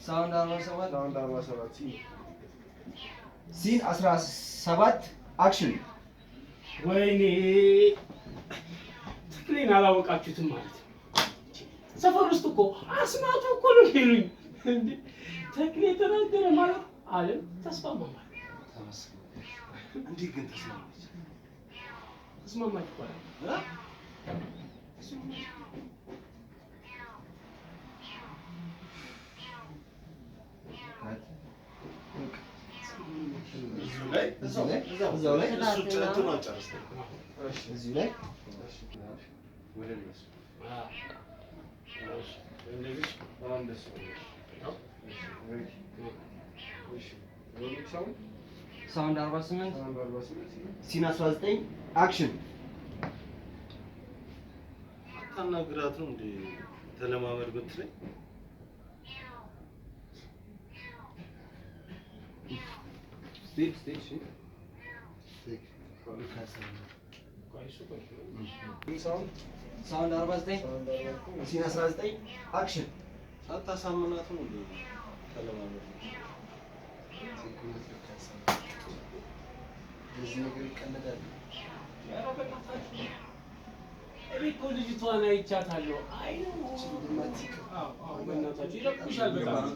ሳውንድ 47 ሲን 17 አክሽን ወይኔ ትክክለኛ አላወቃችሁትም ማለት ነው። ሰፈር ውስጥ እኮ አስማቱ እኮ ነው የሚሉኝ እንዴ። ተክሌ ተናገረ ማለት ዓለም ተስማማ ማለት ተመስገን። እንዴ ግን ተስማማች እኮ እዛው ላይ እዚህ ላይ ሳውንድ 48 ሲን 19 አክሽን አታናግራት ነው እንዴ ተለማመድ ብትለኝ ስቴጅ ሳውንድ 49 ሲን 19 አክሽን አታሳምናት ነው እንዴ ተለማመድ እዚህ ነገር ይቀለዳል። እኔ እኮ ልጅቷን አይቻታለሁ። አይ ነው ድራማቲክ በእናታችሁ ይረብሻል በጣም